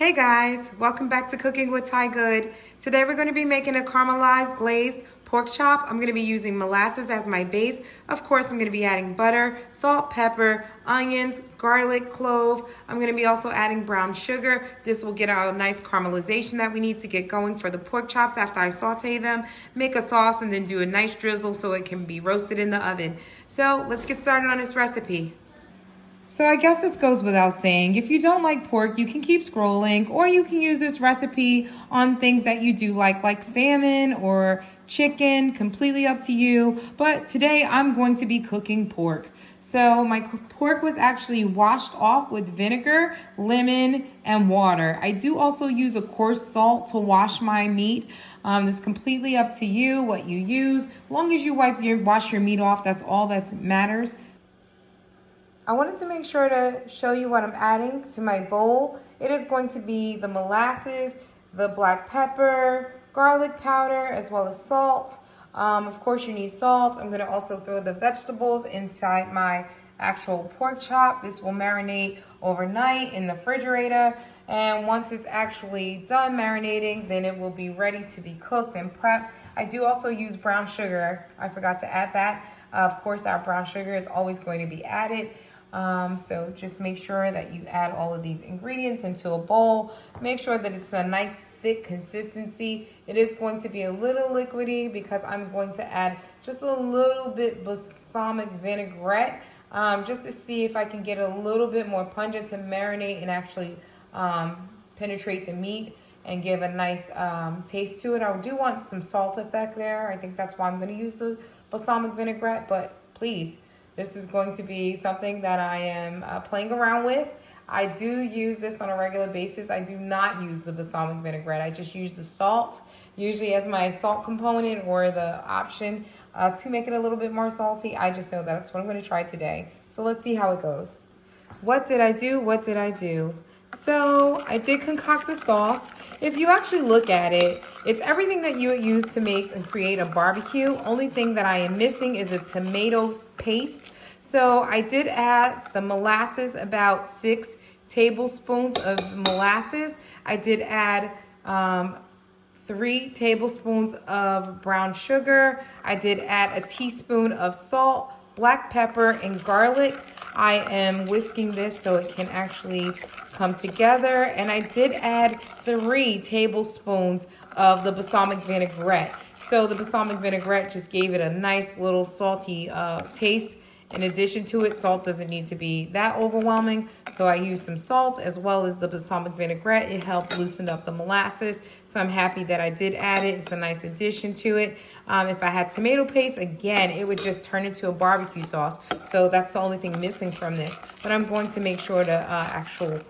Hey guys, welcome back to Cooking with Thai Good. Today we're going to be making a caramelized glazed pork chop. I'm going to be using molasses as my base. Of course, I'm going to be adding butter, salt, pepper, onions, garlic, clove. I'm going to be also adding brown sugar. This will get our nice caramelization that we need to get going for the pork chops after I saute them. Make a sauce and then do a nice drizzle so it can be roasted in the oven. So let's get started on this recipe. So I guess this goes without saying, if you don't like pork, you can keep scrolling, or you can use this recipe on things that you do like salmon or chicken, completely up to you. But today I'm going to be cooking pork. So my pork was actually washed off with vinegar, lemon, and water. I do also use a coarse salt to wash my meat. It's completely up to you what you use. As long as you wash your meat off, that's all that matters. I wanted to make sure to show you what I'm adding to my bowl. It is going to be the molasses, the black pepper, garlic powder, as well as salt. Of course, you need salt. I'm going to also throw the vegetables inside my actual pork chop. This will marinate overnight in the refrigerator. And once it's actually done marinating, then it will be ready to be cooked and prepped. I do also use brown sugar. I forgot to add that. Of course, our brown sugar is always going to be added. So just make sure that you add all of these ingredients into a bowl. Make sure that it's a nice thick consistency. It is going to be a little liquidy because I'm going to add just a little bit balsamic vinaigrette just to see if I can get a little bit more pungent to marinate and actually penetrate the meat and give a nice taste to it. I do want some salt effect there. I think that's why I'm going to use the balsamic vinaigrette, but please, this is going to be something that I am playing around with. I do use this on a regular basis. I do not use the balsamic vinaigrette. I just use the salt, usually as my salt component or the option to make it a little bit more salty. I just know that's what I'm going to try today. So let's see how it goes. What did I do? What did I do? So I did concoct a sauce. If you actually look at it, it's everything that you would use to make and create a barbecue. Only thing that I am missing is a tomato paste. So I did add the molasses, about 6 tablespoons of molasses. I did add 3 tablespoons of brown sugar. I did add a teaspoon of salt, black pepper, and garlic. I am whisking this so it can actually come together. And I did add 3 tablespoons of the balsamic vinaigrette. So the balsamic vinaigrette just gave it a nice little salty taste. In addition to it, salt doesn't need to be that overwhelming. So I used some salt as well as the balsamic vinaigrette. It helped loosen up the molasses. So I'm happy that I did add it. It's a nice addition to it. If I had tomato paste, again, it would just turn into a barbecue sauce. So that's the only thing missing from this. But I'm going to make sure to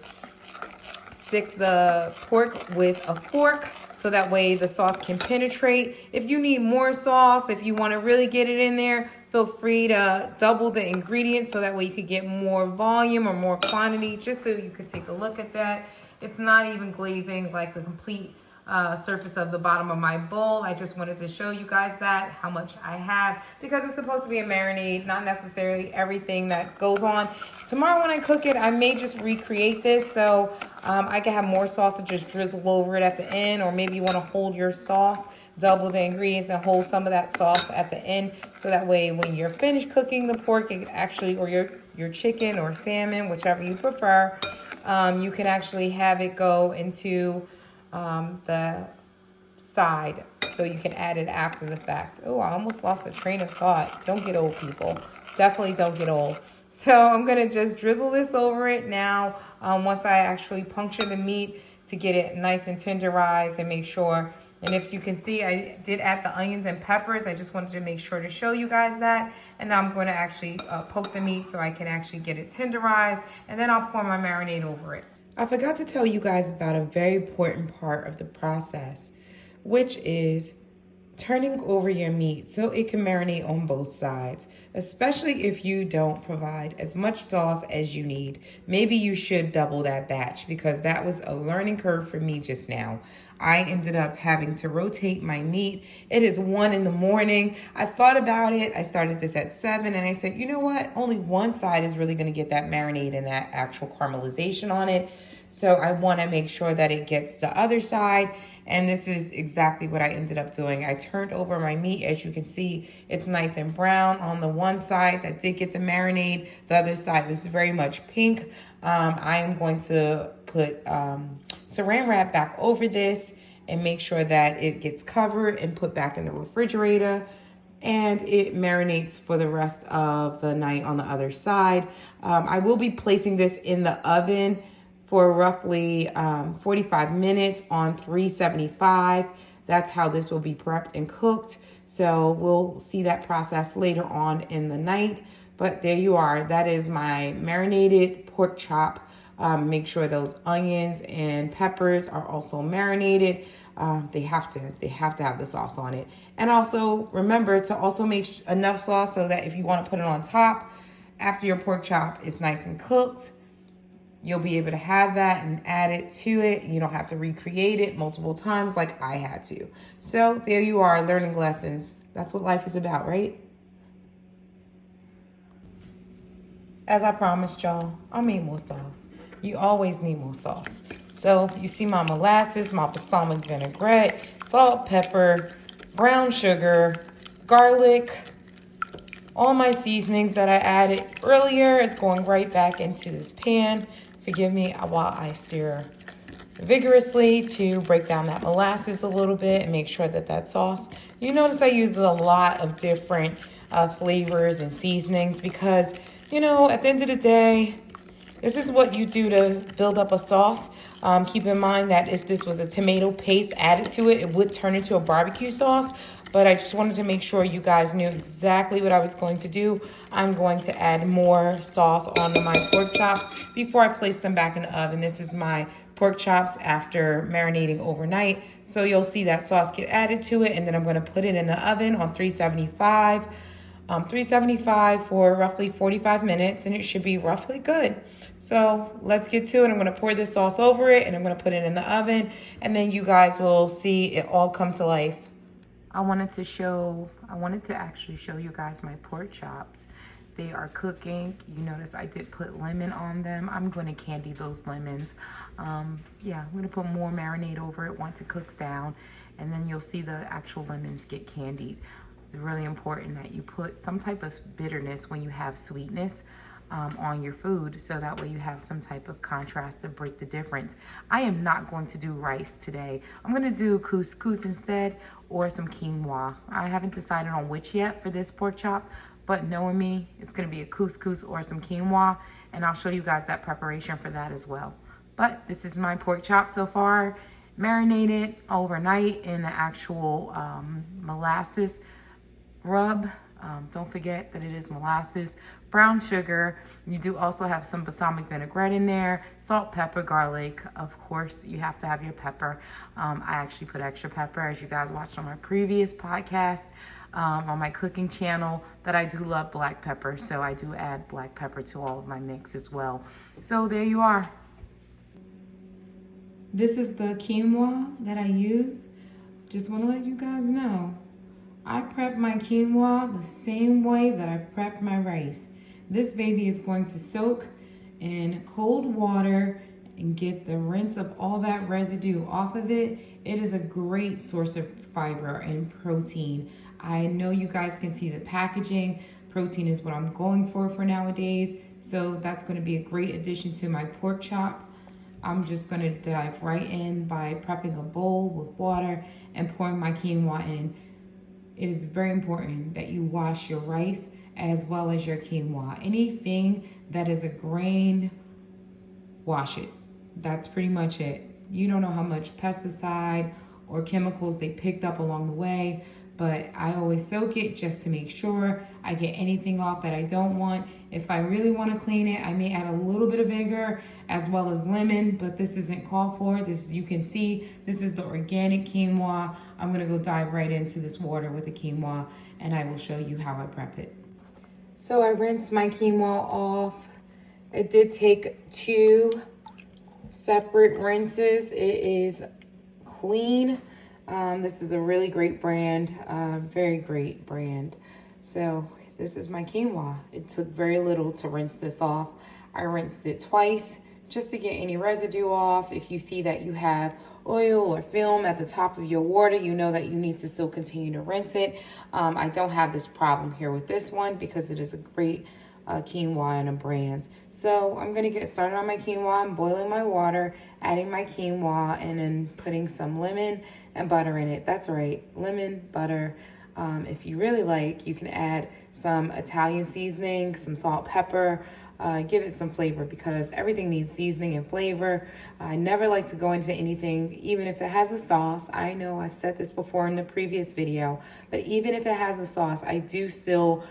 stick the pork with a fork so that way the sauce can penetrate. If you need more sauce, if you want to really get it in there, feel free to double the ingredients so that way you could get more volume or more quantity, just so you could take a look at that. It's not even glazing like the complete surface of the bottom of my bowl. I just wanted to show you guys that, how much I have, because it's supposed to be a marinade, not necessarily everything that goes on. Tomorrow when I cook it, I may just recreate this so I can have more sauce to just drizzle over it at the end, or maybe you want to hold your sauce, double the ingredients and hold some of that sauce at the end, so that way when you're finished cooking the pork, it actually, or your chicken or salmon, whichever you prefer, you can actually have it go into the side, so you can add it after the fact. Oh, I almost lost the train of thought. Don't get old, people. Definitely don't get old. So I'm going to just drizzle this over it now once I actually puncture the meat to get it nice and tenderized and make sure. And if you can see, I did add the onions and peppers. I just wanted to make sure to show you guys that. And now I'm going to actually poke the meat so I can actually get it tenderized. And then I'll pour my marinade over it. I forgot to tell you guys about a very important part of the process, which is turning over your meat so it can marinate on both sides, especially if you don't provide as much sauce as you need. Maybe you should double that batch, because that was a learning curve for me just now. I ended up having to rotate my meat. It is 1 in the morning. I thought about it. I started this at 7 and I said, you know what? Only one side is really going to get that marinade and that actual caramelization on it. So I want to make sure that it gets the other side. And this is exactly what I ended up doing. I turned over my meat. As you can see, it's nice and brown on the one side that did get the marinade. The other side was very much pink. I am going to put saran wrap back over this and make sure that it gets covered and put back in the refrigerator. And it marinates for the rest of the night on the other side. I will be placing this in the oven for roughly 45 minutes on 375. That's how this will be prepped and cooked. So we'll see that process later on in the night. But there you are. That is my marinated pork chop. Make sure those onions and peppers are also marinated. They have to have the sauce on it. And also remember to also make enough sauce so that if you want to put it on top after your pork chop is nice and cooked, you'll be able to have that and add it to it. You don't have to recreate it multiple times like I had to. So there you are, learning lessons. That's what life is about, right? As I promised y'all, I made more sauce. You always need more sauce. So you see my molasses, my balsamic vinaigrette, salt, pepper, brown sugar, garlic, all my seasonings that I added earlier. It's going right back into this pan. Forgive me while I stir vigorously to break down that molasses a little bit and make sure that that sauce. You notice I use a lot of different flavors and seasonings because, you know, at the end of the day, this is what you do to build up a sauce. Keep in mind that if this was a tomato paste added to it, it would turn into a barbecue sauce. But I just wanted to make sure you guys knew exactly what I was going to do. I'm going to add more sauce onto my pork chops before I place them back in the oven. This is my pork chops after marinating overnight. So you'll see that sauce get added to it, and then I'm going to put it in the oven on 375. 375 for roughly 45 minutes, and it should be roughly good. So let's get to it. I'm going to pour this sauce over it, and I'm going to put it in the oven, and then you guys will see it all come to life. I wanted to actually show you guys my pork chops. They are cooking. You notice I did put lemon on them. I'm going to candy those lemons. Yeah, I'm going to put more marinade over it once it cooks down, and then you'll see the actual lemons get candied. It's really important that you put some type of bitterness when you have sweetness on your food, so that way you have some type of contrast to break the difference. I am not going to do rice today. I'm going to do couscous instead, or some quinoa. I haven't decided on which yet for this pork chop, but knowing me, it's going to be a couscous or some quinoa, and I'll show you guys that preparation for that as well. But this is my pork chop so far, marinated overnight in the actual molasses rub. Don't forget that it is molasses, brown sugar. You do also have some balsamic vinaigrette in there, salt, pepper, garlic. Of course, you have to have your pepper. I actually put extra pepper, as you guys watched on my previous podcast on my cooking channel, that I do love black pepper. So I do add black pepper to all of my mix as well. So there you are. This is the quinoa that I use. Just want to let you guys know, I prep my quinoa the same way that I prep my rice. This baby is going to soak in cold water and get the rinse of all that residue off of it. It is a great source of fiber and protein. I know you guys can see the packaging. Protein is what I'm going for nowadays. So that's going to be a great addition to my pork chop. I'm just going to dive right in by prepping a bowl with water and pouring my quinoa in. It is very important that you wash your rice as well as your quinoa. Anything that is a grain, wash it. That's pretty much it. You don't know how much pesticide or chemicals they picked up along the way, but I always soak it just to make sure I get anything off that I don't want. If I really want to clean it, I may add a little bit of vinegar as well as lemon, but this isn't called for. This, you can see, this is the organic quinoa. I'm gonna go dive right into this water with the quinoa, and I will show you how I prep it. So I rinsed my quinoa off. It did take 2 separate rinses. It is clean. This is a really great brand, very great brand. So this is my quinoa. It took very little to rinse this off. I rinsed it twice just to get any residue off. If you see that you have oil or film at the top of your water, you know that you need to still continue to rinse it. I don't have this problem here with this one because it is a great quinoa and a brand. So I'm gonna get started on my quinoa. I'm boiling my water, adding my quinoa, and then putting some lemon and butter in it. That's right, lemon, butter. If you really like, you can add some Italian seasoning, some salt, pepper, give it some flavor because everything needs seasoning and flavor. I never like to go into anything, even if it has a sauce. I know I've said this before in the previous video, but even if it has a sauce, I do still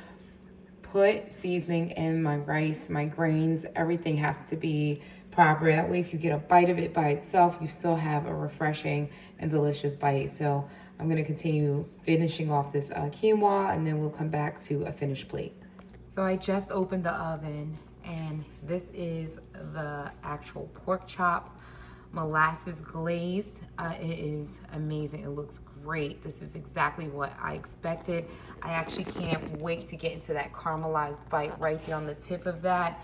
put seasoning in my rice, my grains. Everything has to be proper. That way, if you get a bite of it by itself, you still have a refreshing and delicious bite. So I'm gonna continue finishing off this quinoa, and then we'll come back to a finished plate. So I just opened the oven, and this is the actual pork chop, molasses glazed. It is amazing. It looks great. This is exactly what I expected. I actually can't wait to get into that caramelized bite right there on the tip of that.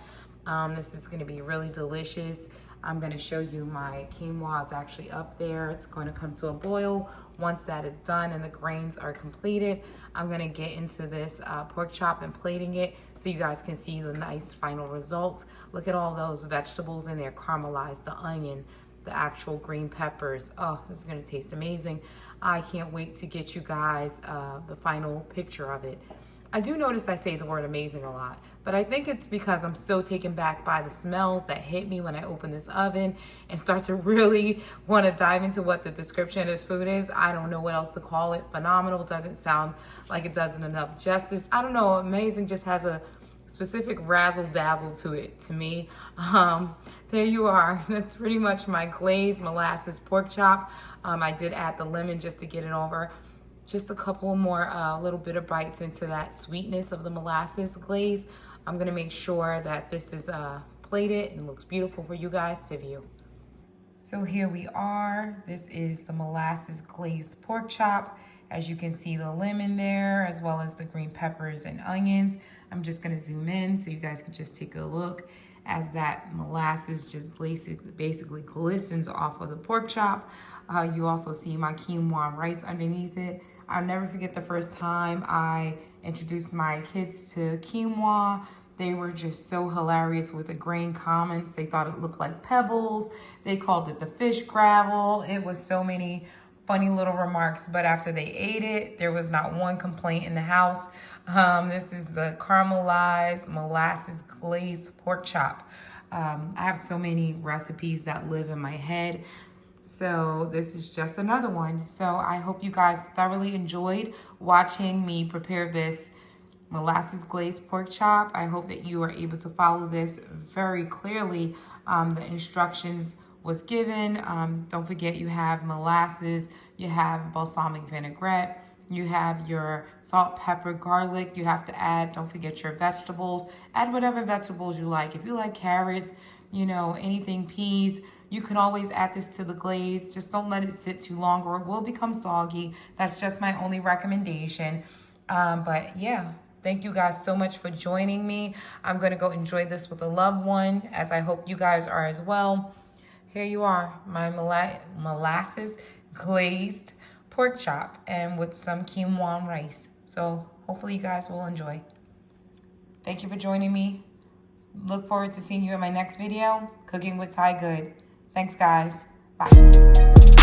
This is going to be really delicious. I'm going to show you my quinoa is actually up there. It's going to come to a boil. Once that is done and the grains are completed, I'm going to get into this pork chop and plating it so you guys can see the nice final result. Look at all those vegetables in there, caramelized, the onion, the actual green peppers. Oh, this is going to taste amazing. I can't wait to get you guys the final picture of it. I do notice I say the word amazing a lot, but I think it's because I'm so taken back by the smells that hit me when I open this oven and start to really want to dive into what the description of this food is. I don't know what else to call it. Phenomenal doesn't sound like it does enough justice. I don't know. Amazing just has a specific razzle dazzle to it to me. There you are. That's pretty much my glazed molasses pork chop. I did add the lemon just to get it over. Just a couple more little bit of bites into that sweetness of the molasses glaze. I'm gonna make sure that this is plated and looks beautiful for you guys to view. So here we are. This is the molasses glazed pork chop. As you can see, the lemon there, as well as the green peppers and onions. I'm just gonna zoom in so you guys can just take a look as that molasses just basically glistens off of the pork chop. You also see my quinoa and rice underneath it. I'll never forget the first time I introduced my kids to quinoa. They were just so hilarious with the grain comments. They thought it looked like pebbles. They called it the fish gravel. It was so many funny little remarks, but after they ate it, there was not one complaint in the house. This is the caramelized molasses glazed pork chop. I have so many recipes that live in my head. So this is just another one. So I hope you guys thoroughly enjoyed watching me prepare this molasses glazed pork chop. I hope that you are able to follow this very clearly. The instructions was given. Don't forget you have molasses, you have balsamic vinaigrette, you have your salt, pepper, garlic. You have to add, don't forget your vegetables. Add whatever vegetables you like. If you like carrots, you know, anything, peas, you can always add this to the glaze. Just don't let it sit too long or it will become soggy. That's just my only recommendation. But yeah, thank you guys so much for joining me. I'm gonna go enjoy this with a loved one, as I hope you guys are as well. Here you are, my molasses glazed pork chop and with some quinoa and rice. So hopefully you guys will enjoy. Thank you for joining me. Look forward to seeing you in my next video, Cooking with Ty Good. Thanks guys, bye.